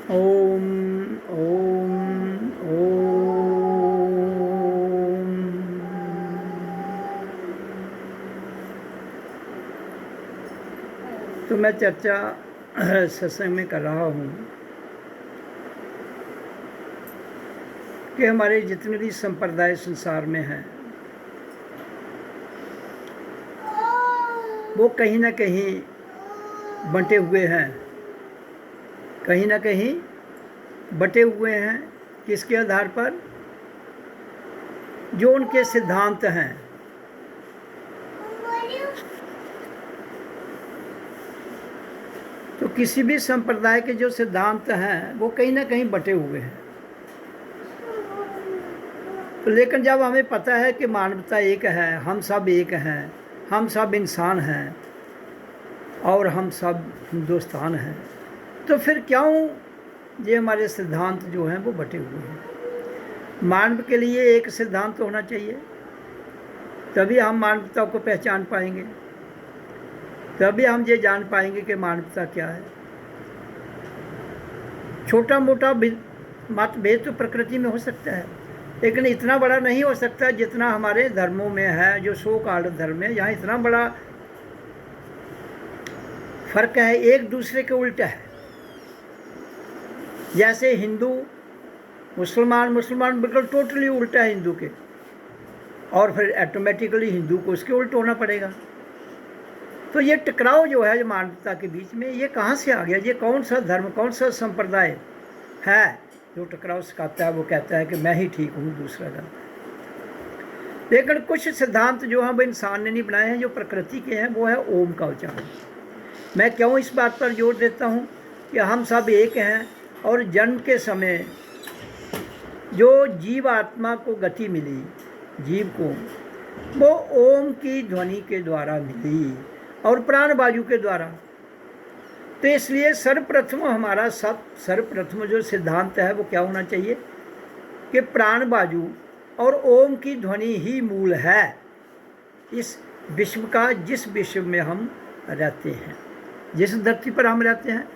ओम ओम ओम। तो मैं चर्चा सत्संग में कर रहा हूँ कि हमारे जितने भी संप्रदाय संसार में हैं वो कहीं ना कहीं बंटे हुए हैं, कहीं ना कहीं बटे हुए हैं। किसके आधार पर? जो उनके सिद्धांत हैं। तो किसी भी संप्रदाय के जो सिद्धांत हैं वो कहीं ना कहीं बटे हुए हैं। तो लेकिन जब हमें पता है कि मानवता एक है, हम सब एक हैं, हम सब इंसान हैं और हम सब हिंदुस्तान हैं, तो फिर क्यों ये हमारे सिद्धांत जो हैं वो बटे हुए हैं? मानव के लिए एक सिद्धांत होना चाहिए, तभी हम मानवता को पहचान पाएंगे, तभी हम ये जान पाएंगे कि मानवता क्या है। छोटा मोटा मतभेद तो प्रकृति में हो सकता है, लेकिन इतना बड़ा नहीं हो सकता जितना हमारे धर्मों में है। जो सो काल्ड धर्म है, यहाँ इतना बड़ा फर्क है, एक दूसरे के उल्टा है। जैसे हिंदू मुसलमान बिल्कुल टोटली उल्टा है हिंदू के, और फिर ऑटोमेटिकली हिंदू को उसके उल्ट होना पड़ेगा। तो ये टकराव जो है जो मानवता के बीच में, ये कहाँ से आ गया? ये कौन सा धर्म, कौन सा संप्रदाय है जो टकराव सिखाता है? वो कहता है कि मैं ही ठीक हूँ, दूसरा गलत है। लेकिन कुछ सिद्धांत जो हैं वो इंसान ने नहीं बनाए हैं, जो प्रकृति के हैं, वो है ओम का उच्चारण। मैं क्यों इस बात पर जोर देता हूँ कि हम सब एक हैं, और जन्म के समय जो जीव आत्मा को गति मिली, जीव को, वो ओम की ध्वनि के द्वारा मिली और प्राण वायु के द्वारा। तो इसलिए सर्वप्रथम हमारा सर्वप्रथम जो सिद्धांत है वो क्या होना चाहिए कि प्राण वायु और ओम की ध्वनि ही मूल है इस विश्व का, जिस विश्व में हम रहते हैं, जिस धरती पर हम रहते हैं,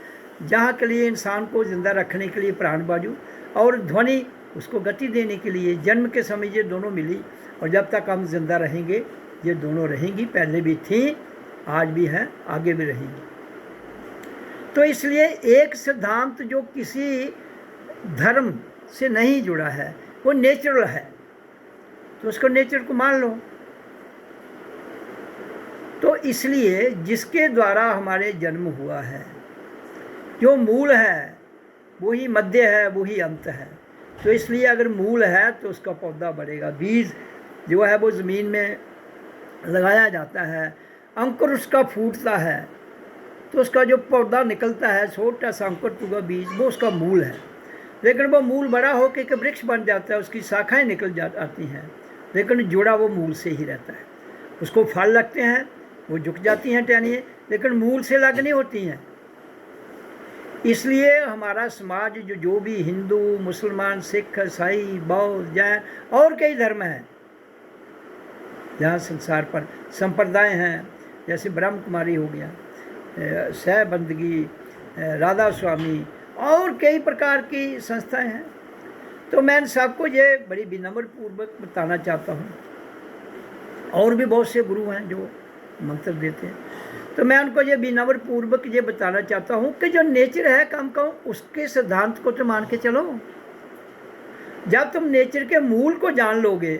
जहाँ के लिए इंसान को जिंदा रखने के लिए प्राण वायु और ध्वनि उसको गति देने के लिए जन्म के समय ये दोनों मिली, और जब तक हम जिंदा रहेंगे ये दोनों रहेंगी। पहले भी थी, आज भी हैं, आगे भी रहेंगी। तो इसलिए एक सिद्धांत जो किसी धर्म से नहीं जुड़ा है, वो नेचुरल है, तो उसको नेचर को मान लो। तो इसलिए जिसके द्वारा हमारे जन्म हुआ है, जो मूल है वही मध्य है, वही अंत है। तो इसलिए अगर मूल है तो उसका पौधा बढ़ेगा। बीज जो है वो ज़मीन में लगाया जाता है, अंकुर उसका फूटता है, तो उसका जो पौधा निकलता है, छोटा सा अंकुर टूटा बीज, वो उसका मूल है। लेकिन वो मूल बड़ा होकर के वृक्ष बन जाता है, उसकी शाखाएं निकल आती हैं, लेकिन जुड़ा वो मूल से ही रहता है। उसको फल लगते हैं, वो झुक जाती हैं टहनियाँ, लेकिन मूल से लग नहीं होती हैं। इसलिए हमारा समाज जो भी हिंदू, मुसलमान, सिख, ईसाई, बौद्ध, जैन और कई धर्म हैं, जहाँ संसार पर संप्रदाय हैं, जैसे ब्रह्म कुमारी हो गया, सह बंदगी, राधा स्वामी और कई प्रकार की संस्थाएं हैं। तो मैं सबको ये बड़ी विनम्र पूर्वक बताना चाहता हूँ, और भी बहुत से गुरु हैं जो मंत्र देते हैं, तो मैं उनको ये विनम्र पूर्वक ये बताना चाहता हूँ कि जो नेचर है कम कम उसके सिद्धांत को तो मान के चलो। जब तुम नेचर के मूल को जान लोगे,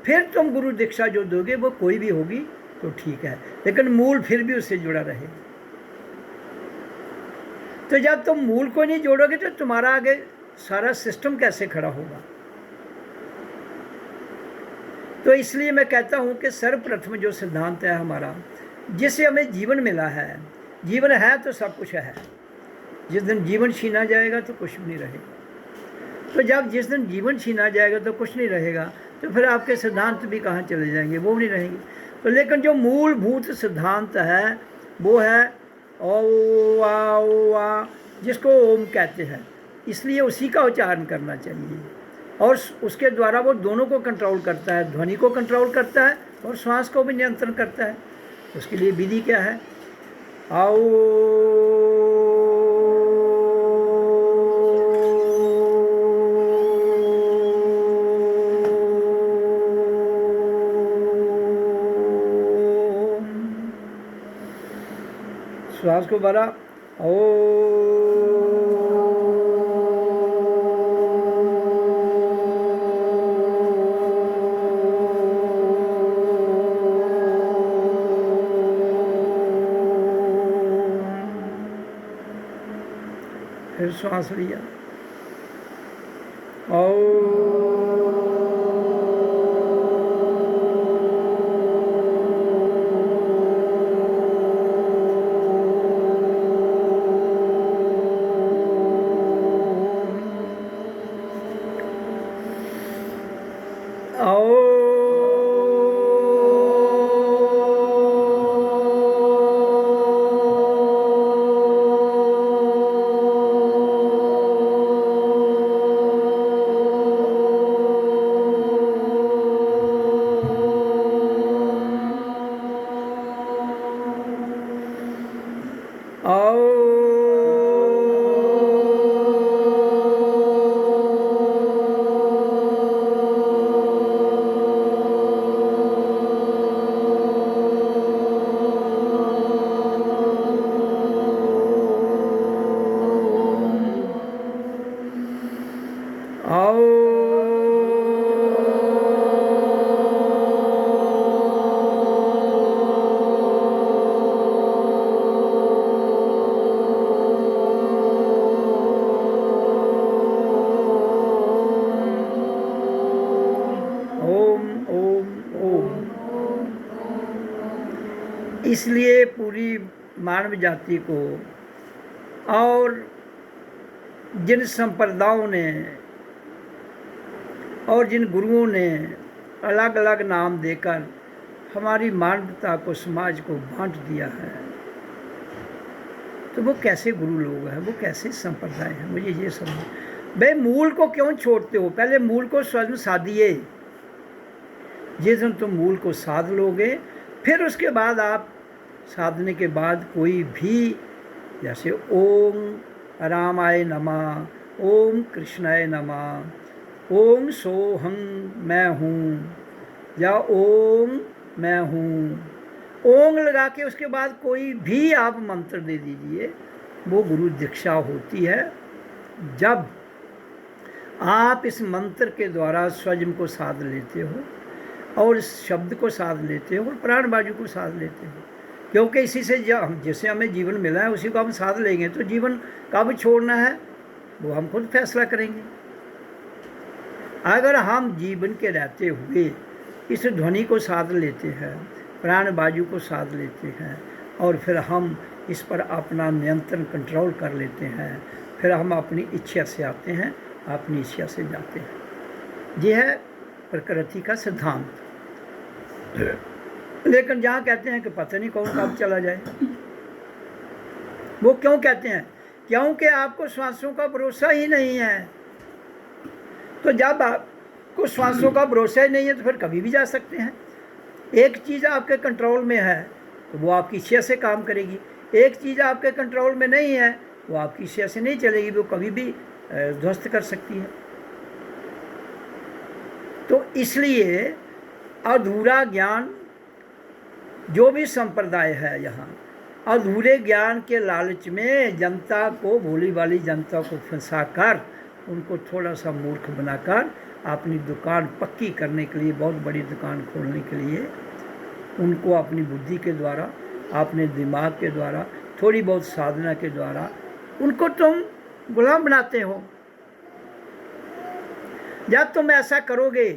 फिर तुम गुरु दीक्षा जो दोगे वो कोई भी होगी तो ठीक है, लेकिन मूल फिर भी उससे जुड़ा रहे। तो जब तुम मूल को नहीं जोड़ोगे तो तुम्हारा आगे सारा सिस्टम कैसे खड़ा होगा? तो इसलिए मैं कहता हूँ कि सर्वप्रथम जो सिद्धांत है हमारा, जिससे हमें जीवन मिला है, जीवन है तो सब कुछ है। जिस दिन जीवन छीना जाएगा तो कुछ भी नहीं रहेगा। तो जब जिस दिन जीवन छीना जाएगा तो कुछ नहीं रहेगा, तो फिर आपके सिद्धांत भी कहाँ चले जाएंगे? वो नहीं रहेंगे। तो लेकिन जो मूलभूत सिद्धांत है वो है ओ आ, जिसको ओम कहते हैं, इसलिए उसी का उच्चारण करना चाहिए, और उसके द्वारा वो दोनों को कंट्रोल करता है, ध्वनि को कंट्रोल करता है और श्वास को भी नियंत्रण करता है। उसके लिए विधि क्या है? आओ श्वास को भरा, फिर श्वास लिया, इसलिए पूरी मानव जाति को और जिन संप्रदायों ने और जिन गुरुओं ने अलग अलग नाम देकर हमारी मानवता को, समाज को बांट दिया है, तो वो कैसे गुरु लोग हैं, वो कैसे संप्रदाय हैं, मुझे ये समझ। भाई मूल को क्यों छोड़ते हो? पहले मूल को स्वयं साधिए। जिस दिन तुम मूल को साध लोगे, फिर उसके बाद आप साधने के बाद कोई भी, जैसे ओम रामाय नमः, ओम कृष्णाय नमः, ओम सोहं मैं हूँ, या ओम मैं हूँ, ओम लगा के उसके बाद कोई भी आप मंत्र दे दीजिए। वो गुरु दीक्षा होती है जब आप इस मंत्र के द्वारा स्वयं को साध लेते हो और इस शब्द को साध लेते हो और प्राण बाजू को साध लेते हो। क्योंकि इसी से जैसे हमें जीवन मिला है उसी को हम साध लेंगे, तो जीवन कब छोड़ना है वो हम खुद फैसला करेंगे। अगर हम जीवन के रहते हुए इस ध्वनि को साध लेते हैं, प्राण बाजू को साध लेते हैं और फिर हम इस पर अपना नियंत्रण कंट्रोल कर लेते हैं, फिर हम अपनी इच्छा से आते हैं, अपनी इच्छा से जाते हैं। यह है प्रकृति का सिद्धांत। लेकिन जहाँ कहते हैं कि पता नहीं कौन कब चला जाए, वो क्यों कहते हैं? क्योंकि आपको श्वासों का भरोसा ही नहीं है। तो जब आपको श्वासों का भरोसा ही नहीं है तो फिर कभी भी जा सकते हैं। एक चीज़ आपके कंट्रोल में है तो वो आपकी इच्छा से काम करेगी, एक चीज़ आपके कंट्रोल में नहीं है वो आपकी इच्छा से नहीं चलेगी, वो कभी भी ध्वस्त कर सकती है। तो इसलिए अधूरा ज्ञान, जो भी संप्रदाय है यहाँ, अधूरे ज्ञान के लालच में जनता को, भोली वाली जनता को फंसाकर उनको थोड़ा सा मूर्ख बनाकर अपनी दुकान पक्की करने के लिए, बहुत बड़ी दुकान खोलने के लिए उनको अपनी बुद्धि के द्वारा, अपने दिमाग के द्वारा, थोड़ी बहुत साधना के द्वारा उनको तुम गुलाम बनाते हो। जब तुम ऐसा करोगे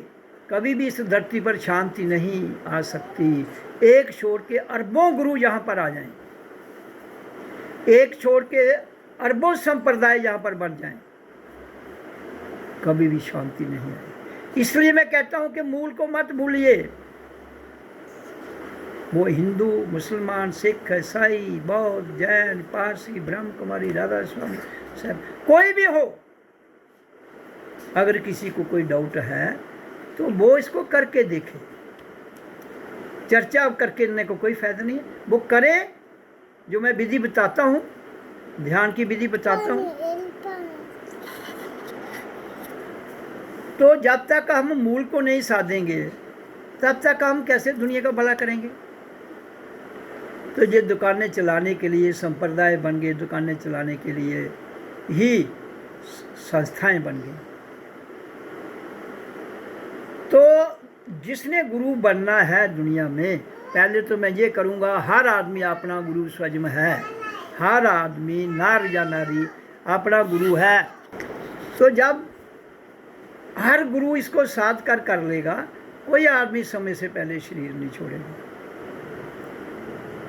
कभी भी इस धरती पर शांति नहीं आ सकती। एक छोड़ के अरबों गुरु यहाँ पर आ जाएं, एक छोड़ के अरबों संप्रदाय यहाँ पर बढ़ जाएं, कभी भी शांति नहीं आएगी। इसलिए मैं कहता हूँ कि मूल को मत भूलिए। वो हिंदू, मुसलमान, सिख, ईसाई, बौद्ध, जैन, पारसी, ब्रह्म कुमारी, राधा स्वामी, सब कोई भी हो, अगर किसी को कोई डाउट है तो वो इसको करके देखे। चर्चा करके लेने को कोई फायदा नहीं है, वो करे जो मैं विधि बताता हूँ, ध्यान की विधि बताता हूँ। तो जब तक हम मूल को नहीं साधेंगे तब तक हम कैसे दुनिया का भला करेंगे? तो ये दुकानें चलाने के लिए संप्रदाय बन गए, दुकानें चलाने के लिए ही संस्थाएं बन गई। तो जिसने गुरु बनना है दुनिया में, पहले तो मैं ये करूँगा, हर आदमी अपना गुरु स्वयं है। हर आदमी, नर या नारी, अपना गुरु है। तो जब हर गुरु इसको साध कर लेगा, कोई आदमी समय से पहले शरीर नहीं छोड़ेगा,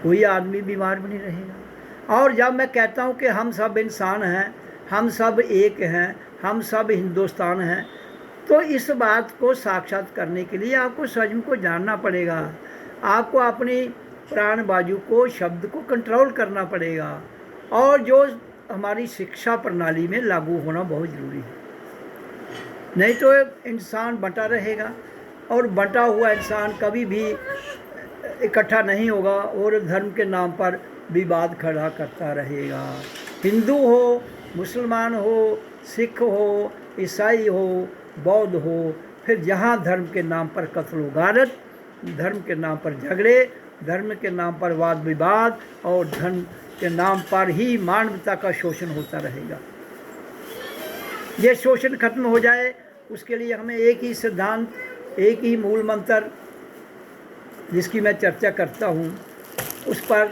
कोई आदमी बीमार भी नहीं रहेगा। और जब मैं कहता हूँ कि हम सब इंसान हैं, हम सब एक हैं, हम सब हिंदुस्तान हैं, तो इस बात को साक्षात करने के लिए आपको स्वयं को जानना पड़ेगा। आपको अपनी प्राण बाजू को, शब्द को कंट्रोल करना पड़ेगा, और जो हमारी शिक्षा प्रणाली में लागू होना बहुत ज़रूरी है। नहीं तो इंसान बंटा रहेगा, और बंटा हुआ इंसान कभी भी इकट्ठा नहीं होगा और धर्म के नाम पर विवाद खड़ा करता रहेगा। हिंदू हो, मुसलमान हो, सिख हो, ईसाई हो, बौद्ध हो, फिर जहाँ धर्म के नाम पर कत्ल गारत, धर्म के नाम पर झगड़े, धर्म के नाम पर वाद विवाद, और धर्म के नाम पर ही मानवता का शोषण होता रहेगा। ये शोषण खत्म हो जाए, उसके लिए हमें एक ही सिद्धांत, एक ही मूल मंत्र, जिसकी मैं चर्चा करता हूँ, उस पर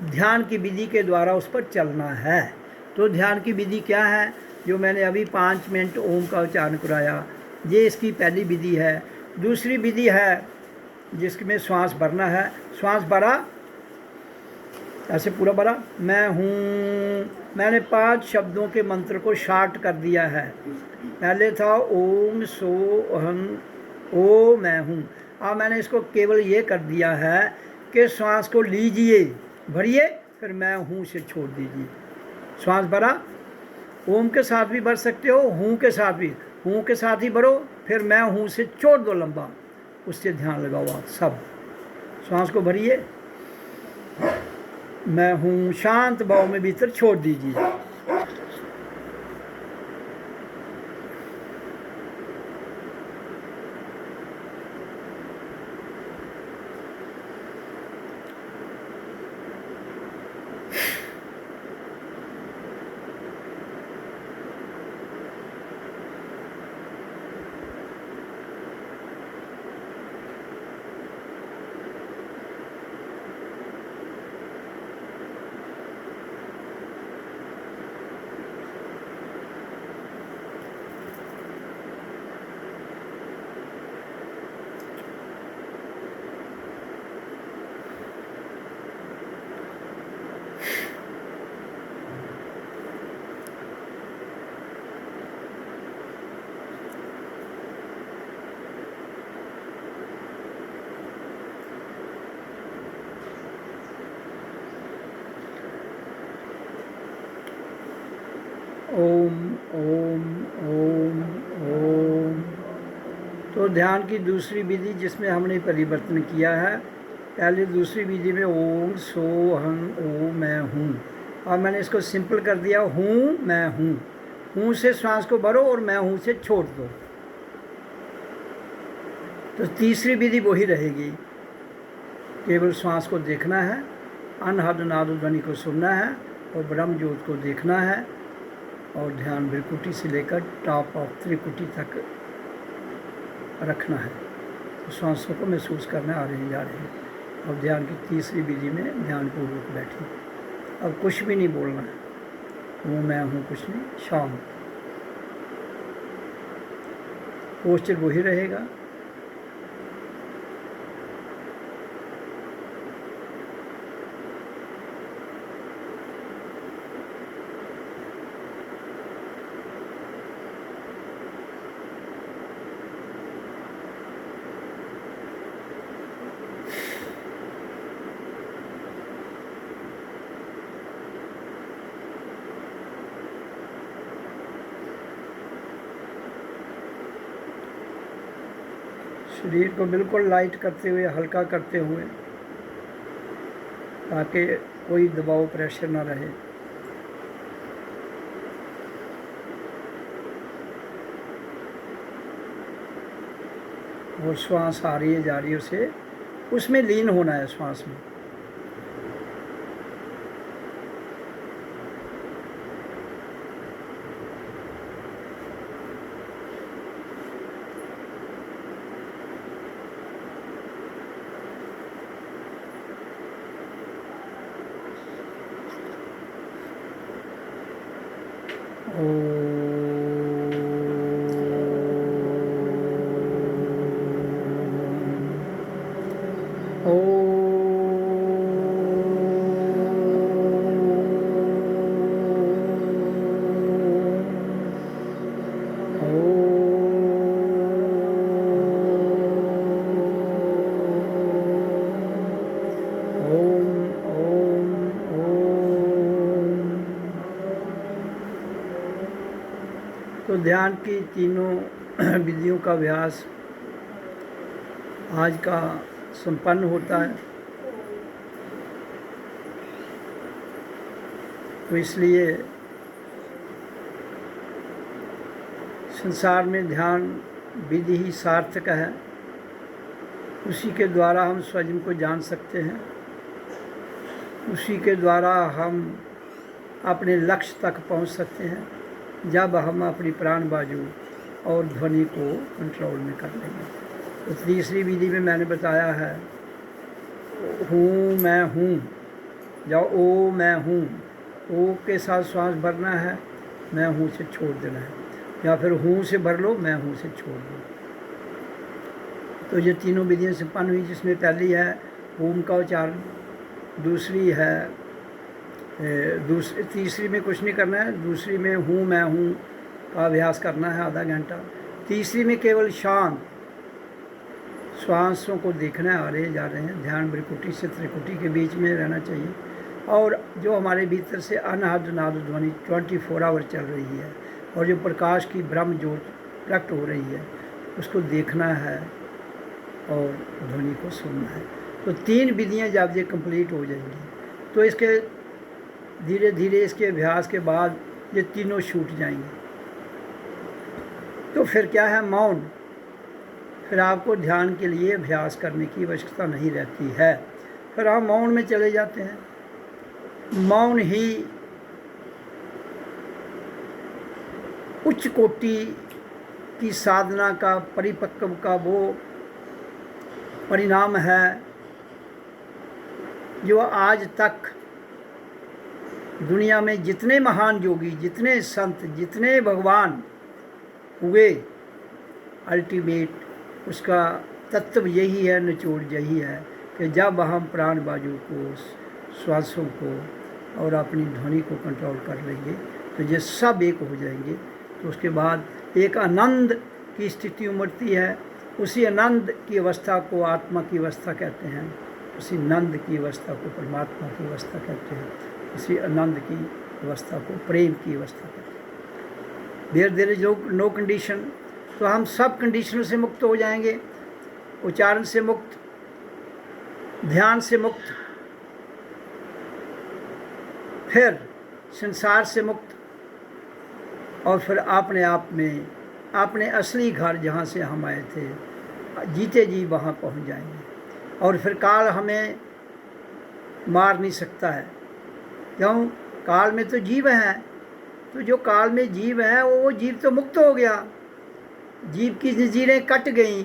ध्यान की विधि के द्वारा उस पर चलना है। तो ध्यान की विधि क्या है? जो मैंने अभी 5 मिनट ओम का उच्चारण कराया, ये इसकी पहली विधि है। दूसरी विधि है जिसमें श्वास भरना है। श्वास भरा, ऐसे पूरा भरा, मैं हूँ। मैंने 5 शब्दों के मंत्र को शार्ट कर दिया है। पहले था ओम सो अहम ओ मैं हूँ। अब मैंने इसको केवल ये कर दिया है कि श्वास को लीजिए, भरिए, फिर मैं हूँ से छोड़ दीजिए। श्वास भरा, ओम के साथ भी भर सकते हो, हूँ के साथ भी, हूँ के साथ ही भरो, फिर मैं हूँ से छोड़ दो लंबा, उससे ध्यान लगाओ आप सब। श्वास को भरिए, मैं हूँ, शांत भाव में भीतर छोड़ दीजिए। ओम ओम ओम ओम। तो ध्यान की दूसरी विधि जिसमें हमने परिवर्तन किया है, पहले दूसरी विधि में ओम सो हम ओ मैं हूँ, और मैंने इसको सिंपल कर दिया, हूँ मैं हूँ। हूँ से श्वास को भरो और मैं हूँ से छोड़ दो। तो तीसरी विधि वही रहेगी, केवल श्वास को देखना है, अनहद नाद ध्वनि को सुनना है, और ब्रह्म ज्योत को देखना है, और ध्यान भ्रिकुटी से लेकर टॉप ऑफ त्रिकुटी तक रखना है। तो श्वासों को महसूस करना, आ रहे जा रहे हैं। अब ध्यान की तीसरी विधि में ध्यान पूर्वक बैठिए। अब कुछ भी नहीं बोलना है, वो मैं हूँ कुछ नहीं, शांत। पोस्चर वही रहेगा। शरीर को बिल्कुल लाइट करते हुए, हल्का करते हुए, ताकि कोई दबाव प्रेशर ना रहे। और श्वास आ रही है जा रही है, उसे उसमें लीन होना है, श्वास में। तो ध्यान की तीनों विधियों का अभ्यास आज का संपन्न होता है। तो इसलिए संसार में ध्यान विधि ही सार्थक है। उसी के द्वारा हम स्वयं को जान सकते हैं, उसी के द्वारा हम अपने लक्ष्य तक पहुंच सकते हैं, जब हम अपनी प्राण बाजू और ध्वनि को कंट्रोल में कर लेंगे। तो तीसरी विधि में मैंने बताया है, हूँ मैं हूँ, जाओ ओ मैं हूँ, ओ के साथ श्वास भरना है, मैं हूँ से छोड़ देना है, या फिर हूँ से भर लो, मैं हूँ से छोड़ दो। तो ये तीनों विधियाँ संपन्न हुई, जिसमें पहली है ओम का उच्चारण, दूसरी है तीसरी में कुछ नहीं करना है, दूसरी में हूँ मैं हूँ का अभ्यास करना है आधा घंटा, तीसरी में केवल शांत श्वासों को देखना है, आ रहे जा रहे हैं। ध्यान भ्रिकुटी से त्रिकुटी के बीच में रहना चाहिए, और जो हमारे भीतर से अनहद नाद ध्वनि 24 आवर चल रही है, और जो प्रकाश की ब्रह्म ज्योत प्रकट हो रही है, उसको देखना है और ध्वनि को सुनना है। तो तीन विधियाँ जब ये कंप्लीट हो जाएंगी, तो इसके धीरे धीरे इसके अभ्यास के बाद ये तीनों छूट जाएंगे। तो फिर क्या है, मौन। फिर आपको ध्यान के लिए अभ्यास करने की आवश्यकता नहीं रहती है, फिर आप मौन में चले जाते हैं। मौन ही उच्च कोटि की साधना का परिपक्व का वो परिणाम है, जो आज तक दुनिया में जितने महान योगी, जितने संत, जितने भगवान हुए, अल्टीमेट उसका तत्व यही है, निचोड़ यही है कि जब हम प्राण बाजू को, श्वासों को और अपनी ध्वनि को कंट्रोल कर लेंगे, तो ये सब एक हो जाएंगे। तो उसके बाद एक आनंद की स्थिति उमड़ती है। उसी आनंद की अवस्था को आत्मा की अवस्था कहते हैं, उसी नंद की अवस्था को परमात्मा की अवस्था कहते हैं, उसी आनंद की अवस्था को प्रेम की अवस्था कहते हैं। There is no condition. तो हम सब कंडीशनों से मुक्त हो जाएंगे, उच्चारण से मुक्त, ध्यान से मुक्त, फिर संसार से मुक्त, और फिर अपने आप में अपने असली घर जहाँ से हम आए थे, जीते जी वहाँ पहुँच जाएंगे। और फिर काल हमें मार नहीं सकता है, क्यों? काल में तो जीव है, तो जो काल में जीव है वो जीव तो मुक्त हो गया, जीव की जंजीरें कट गई,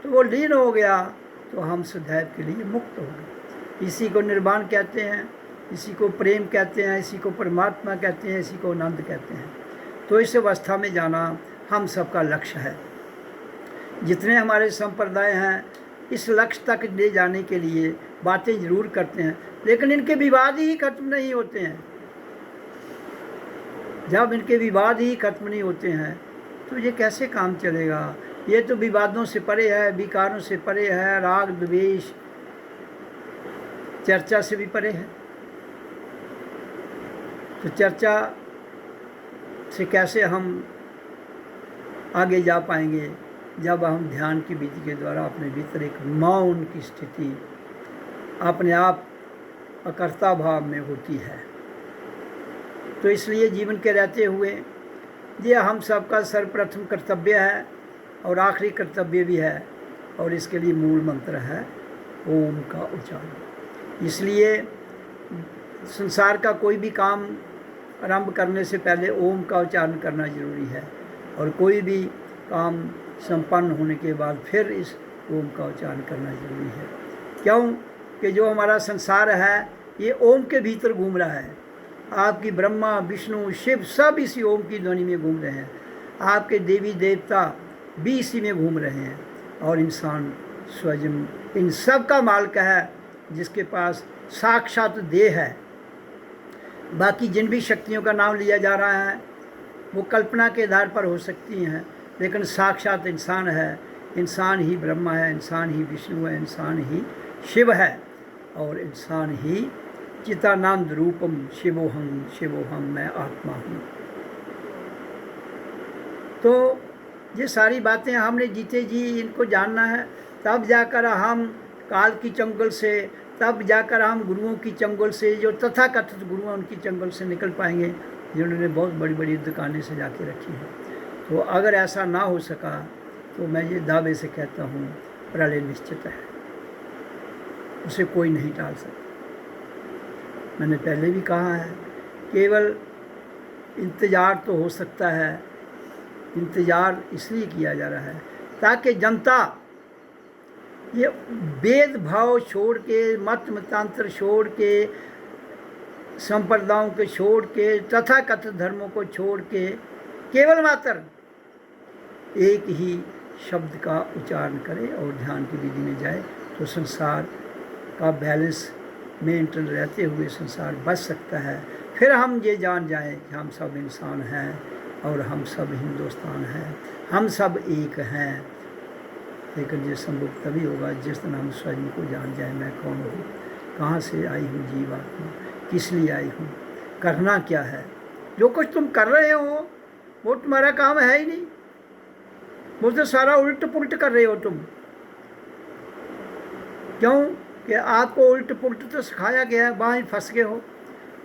तो वो लीन हो गया, तो हम सदैव के लिए मुक्त हो गए। इसी को निर्वाण कहते हैं, इसी को प्रेम कहते हैं, इसी को परमात्मा कहते हैं, इसी को आनंद कहते हैं। तो इस अवस्था में जाना हम सबका लक्ष्य है। जितने हमारे संप्रदाय हैं, इस लक्ष्य तक ले जाने के लिए बातें जरूर करते हैं, लेकिन इनके विवाद ही खत्म नहीं होते हैं। जब इनके विवाद ही खत्म नहीं होते हैं, तो ये कैसे काम चलेगा? ये तो विवादों से परे है, विकारों से परे है, राग द्वेष चर्चा से भी परे है। तो चर्चा से कैसे हम आगे जा पाएंगे, जब हम ध्यान की विधि के द्वारा अपने भीतर एक मौन की स्थिति अपने आप अकर्ता भाव में होती है। तो इसलिए जीवन के रहते हुए ये हम सबका सर्वप्रथम कर्तव्य है और आखिरी कर्तव्य भी है, और इसके लिए मूल मंत्र है ओम का उच्चारण। इसलिए संसार का कोई भी काम आरंभ करने से पहले ओम का उच्चारण करना जरूरी है, और कोई भी काम संपन्न होने के बाद फिर इस ओम का उच्चारण करना जरूरी है। क्यों? कि जो हमारा संसार है ये ओम के भीतर घूम रहा है, आपकी ब्रह्मा विष्णु शिव सब इसी ओम की ध्वनि में घूम रहे हैं, आपके देवी देवता भी इसी में घूम रहे हैं, और इंसान स्वयं इन सब का मालिक है, जिसके पास साक्षात देह है। बाकी जिन भी शक्तियों का नाम लिया जा रहा है वो कल्पना के आधार पर हो सकती हैं, लेकिन साक्षात इंसान है, इंसान ही ब्रह्मा है, इंसान ही विष्णु है, इंसान ही शिव है, और इंसान ही चितानंद रूपम शिवोहम मैं आत्मा हूँ। तो ये सारी बातें हमने जीते जी इनको जानना है, तब जाकर हम काल की चंगुल से, तब जाकर हम गुरुओं की चंगुल से, जो तथाकथित गुरु हैं उनकी चंगुल से निकल पाएंगे, जिन्होंने बहुत बड़ी बड़ी दुकानें सजा के रखी हैं। तो अगर ऐसा ना हो सका तो मैं ये दावे से कहता हूँ प्रलय निश्चित है, उसे कोई नहीं टाल सकता। मैंने पहले भी कहा है, केवल इंतज़ार तो हो सकता है, इंतज़ार इसलिए किया जा रहा है ताकि जनता ये भेदभाव छोड़ के, मत मतांतर छोड़ के, संप्रदायों को छोड़ के, तथाकथित धर्मों को छोड़ के केवल मात्र एक ही शब्द का उच्चारण करे और ध्यान की विधि में जाए, तो संसार का बैलेंस मेंटेन रहते हुए संसार बच सकता है। फिर हम ये जान जाएं कि हम सब इंसान हैं और हम सब हिंदुस्तान हैं, हम सब एक हैं। लेकिन ये संभव तभी होगा जिस दिन हम स्वयं को जान जाए, मैं कौन हूँ, कहाँ से आई हूँ जीवात्मा, किस लिए आई हूँ, करना क्या है। जो कुछ तुम कर रहे हो वो तुम्हारा काम है ही नहीं, वो तो सारा उल्ट पुल्ट कर रहे हो तुम। क्यों कि आपको उल्ट पुल्ट तो सिखाया गया है, वहाँ ही फंस गए हो।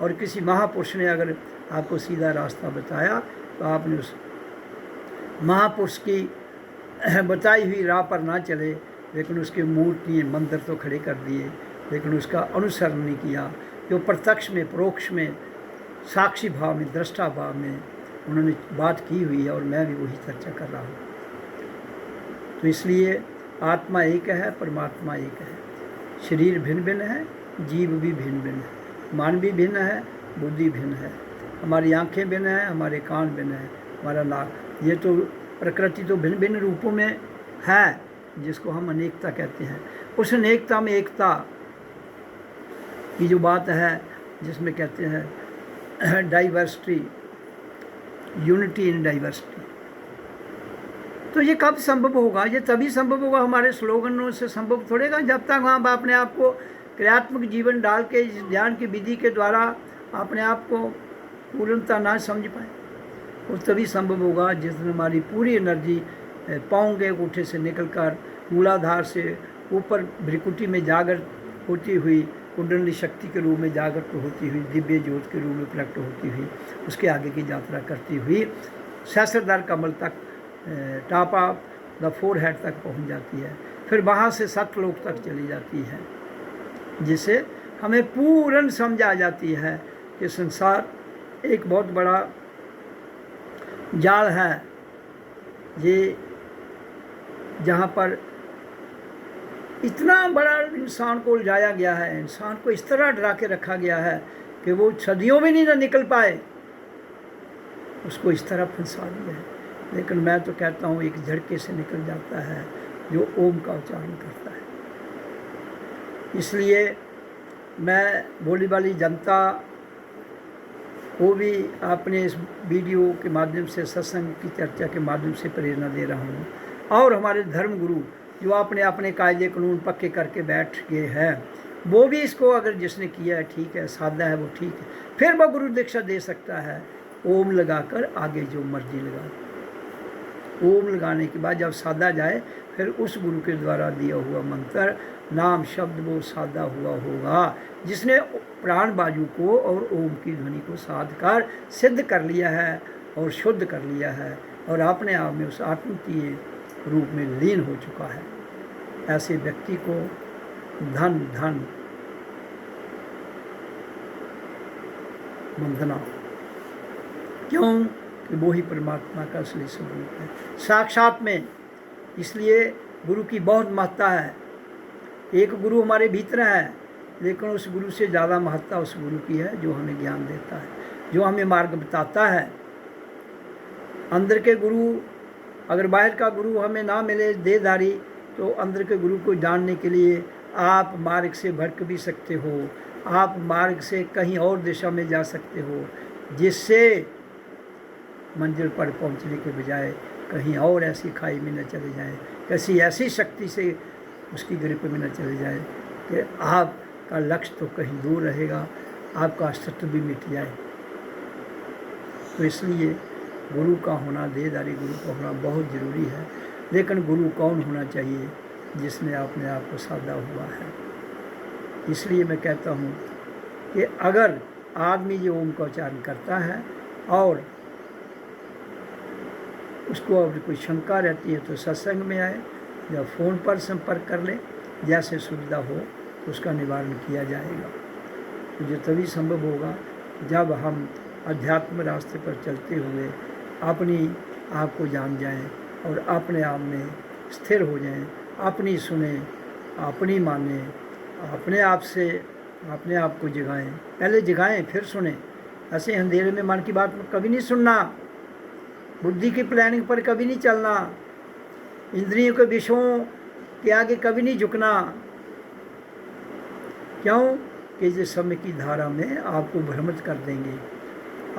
और किसी महापुरुष ने अगर आपको सीधा रास्ता बताया तो आपने उस महापुरुष की बताई हुई राह पर ना चले, लेकिन उसके मूर्ति मंदिर तो खड़े कर दिए, लेकिन उसका अनुसरण नहीं किया। जो प्रत्यक्ष में, परोक्ष में, साक्षी भाव में, दृष्टा भाव में उन्होंने बात की हुई है, और मैं भी वही चर्चा कर रहा हूँ। तो इसलिए आत्मा एक है, परमात्मा एक है। शरीर भिन्न भिन्न है, जीव भी भिन्न भिन्न है, मन भी भिन्न है, बुद्धि भिन्न है, हमारी आंखें भिन्न हैं, हमारे कान भिन्न हैं, हमारा नाक, ये तो प्रकृति तो भिन्न भिन्न रूपों में है, जिसको हम अनेकता कहते हैं। उस अनेकता में एकता की जो बात है, जिसमें कहते हैं डाइवर्सिटी, यूनिटी इन डाइवर्सिटी, तो ये कब संभव होगा? ये तभी संभव होगा, हमारे स्लोगनों से संभव थोड़ेगा, जब तक हम अपने आप को क्रियात्मक जीवन डाल के ध्यान की विधि के द्वारा अपने आप को पूर्णता ना समझ पाए। वो तभी संभव होगा जिस दिन हमारी पूरी एनर्जी पाँव के अंगूठे से निकलकर मूलाधार से ऊपर भ्रिकुटी में जागृत होती हुई, कुंडली शक्ति के रूप में जागृत होती हुई, दिव्य ज्योत के रूप में प्रकट होती हुई, उसके आगे की यात्रा करती हुई सहस्त्रधार कमल तक, टॉप ऑफ द फोरहेड तक पहुंच जाती है। फिर वहाँ से सतलोक तक चली जाती है, जिसे हमें पूर्ण समझ आ जाती है कि संसार एक बहुत बड़ा जाल है, ये जहाँ पर इतना बड़ा इंसान को उलझाया गया है, इंसान को इस तरह डरा के रखा गया है कि वो सदियों में नहीं ना निकल पाए, उसको इस तरह फंसा दिया है। लेकिन मैं तो कहता हूँ एक झटके से निकल जाता है जो ओम का उच्चारण करता है। इसलिए मैं भोली भाली जनता को भी अपने इस वीडियो के माध्यम से, सत्संग की चर्चा के माध्यम से प्रेरणा दे रहा हूँ। और हमारे धर्म गुरु जो अपने अपने कायदे कानून पक्के करके बैठ गए हैं, वो भी इसको अगर जिसने किया है ठीक है, साधा है वो ठीक है, फिर वह गुरु दीक्षा दे सकता है ओम लगाकर, आगे जो मर्जी लगा। ओम लगाने के बाद जब साधा जाए, फिर उस गुरु के द्वारा दिया हुआ मंत्र, नाम, शब्द वो साधा हुआ होगा, जिसने प्राण बाजू को और ओम की ध्वनि को साध कर सिद्ध कर लिया है और शुद्ध कर लिया है, और अपने आप में उस आत्म के रूप में लीन हो चुका है। ऐसे व्यक्ति को धन धन वंदना। क्यों कि वो ही परमात्मा का असली स्वरूप है, साक्षात में। इसलिए गुरु की बहुत महत्ता है। एक गुरु हमारे भीतर है, लेकिन उस गुरु से ज़्यादा महत्ता उस गुरु की है जो हमें ज्ञान देता है, जो हमें मार्ग बताता है। अंदर के गुरु, अगर बाहर का गुरु हमें ना मिले देहधारी, तो अंदर के गुरु को जानने के लिए आप मार्ग से भटक भी सकते हो, आप मार्ग से कहीं और दिशा में जा सकते हो, जिससे मंजिल पर पहुंचने के बजाय कहीं और ऐसी खाई में न चले जाएं, किसी ऐसी शक्ति से उसकी ग्रिप में न चले जाएं कि आपका लक्ष्य तो कहीं दूर रहेगा, आपका अस्तित्व भी मिट जाए। तो इसलिए गुरु का होना, देहधारी गुरु का होना बहुत ज़रूरी है। लेकिन गुरु कौन होना चाहिए? जिसने अपने आप को साधा हुआ है। इसलिए मैं कहता हूँ कि अगर आदमी ये ओम का उच्चारण करता है और उसको अगर कोई शंका रहती है तो सत्संग में आए या फ़ोन पर संपर्क कर ले, जैसे सुविधा हो तो उसका निवारण किया जाएगा। तो ये तभी संभव होगा जब हम अध्यात्म रास्ते पर चलते हुए अपनी आप को जान जाएं और अपने आप में स्थिर हो जाएं, अपनी सुने, अपनी माने, अपने आप से अपने आप को जगाएं। पहले जगाएं फिर सुने। ऐसे अंधेरे में मन की बात कभी नहीं सुनना, बुद्धि की प्लानिंग पर कभी नहीं चलना, इंद्रियों के विषयों के आगे कभी नहीं झुकना। क्यों? कि ये समय की धारा में आपको भ्रमित कर देंगे।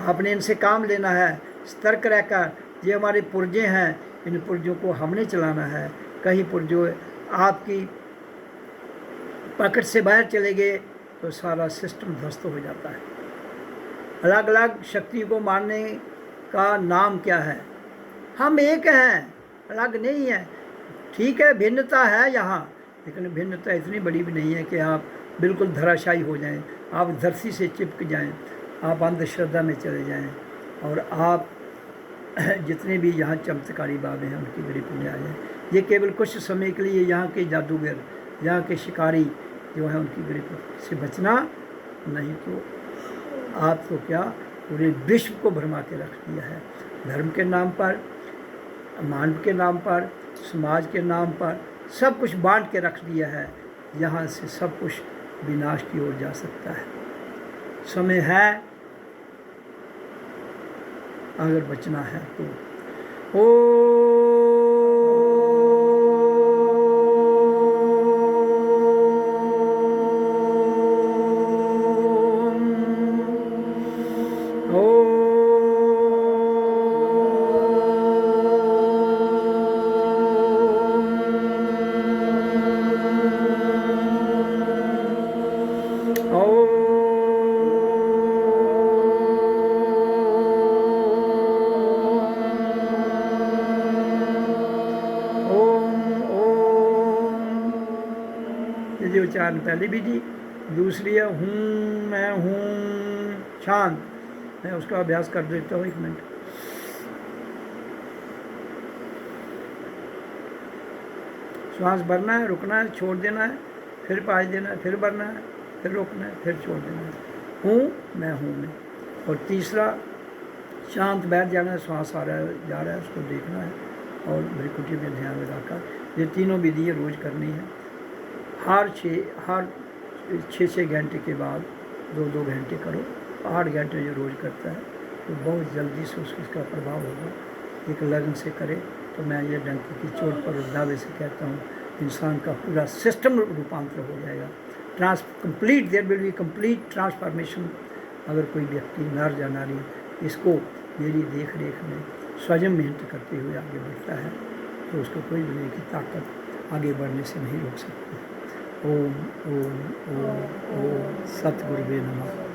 आपने इनसे काम लेना है, सतर्क रहकर। ये हमारे पुर्जे हैं, इन पुर्जों को हमने चलाना है। कहीं पुर्जों आपकी पकड़ से बाहर चले गए तो सारा सिस्टम ध्वस्त हो जाता है। अलग अलग शक्तियों को मारने का नाम क्या है? हम एक हैं, अलग नहीं है। ठीक है, भिन्नता है यहाँ, लेकिन भिन्नता इतनी बड़ी भी नहीं है कि आप बिल्कुल धराशायी हो जाएं, आप धरती से चिपक जाएं, आप अंधश्रद्धा में चले जाएं और आप जितने भी यहाँ चमत्कारी बाबे हैं उनकी ग्रिप में आ जाएं। ये केवल कुछ समय के लिए यहाँ के जादूगर, यहाँ के शिकारी जो है उनकी ग्रिप से बचना, नहीं तो आप तो क्या पूरे विश्व को भरमा के रख दिया है। धर्म के नाम पर, मानव के नाम पर, समाज के नाम पर सब कुछ बांट के रख दिया है। यहाँ से सब कुछ विनाश की ओर जा सकता है। समय है अगर बचना है तो। ये उच्चारण पहले भी दी। दूसरी है हूँ, मैं हूँ शांत। मैं उसका अभ्यास कर देता हूँ, 1 मिनट। श्वास भरना है, रुकना है, छोड़ देना है, फिर पाँच देना है, फिर भरना है, फिर रोकना है, फिर छोड़ देना है। हूँ, मैं हूँ मैं। और तीसरा शांत बैठ जाना है, श्वास आ रहा है जा रहा है उसको देखना है और भ्रिकुटी में ध्यान लगाकर। ये तीनों विधि रोज़ करनी है। हर 6 घंटे के बाद 2 घंटे करो। 8 घंटे जो रोज़ करता है तो बहुत जल्दी से उसका प्रभाव होगा। एक लगन से करे तो मैं ये डंकी की चोट पर दावे से कहता हूँ इंसान का पूरा सिस्टम रूपांतर हो जाएगा। Complete their will be complete transformation. अगर कोई व्यक्ति नर या नारी इसको मेरी देख रेख में स्वयं मेहनत करते हुए आगे बढ़ता है तो उसको कोई दुनिया की ताकत आगे बढ़ने से नहीं रोक सकती। ओम ओम ओम ओम सतगुरुवे नमः।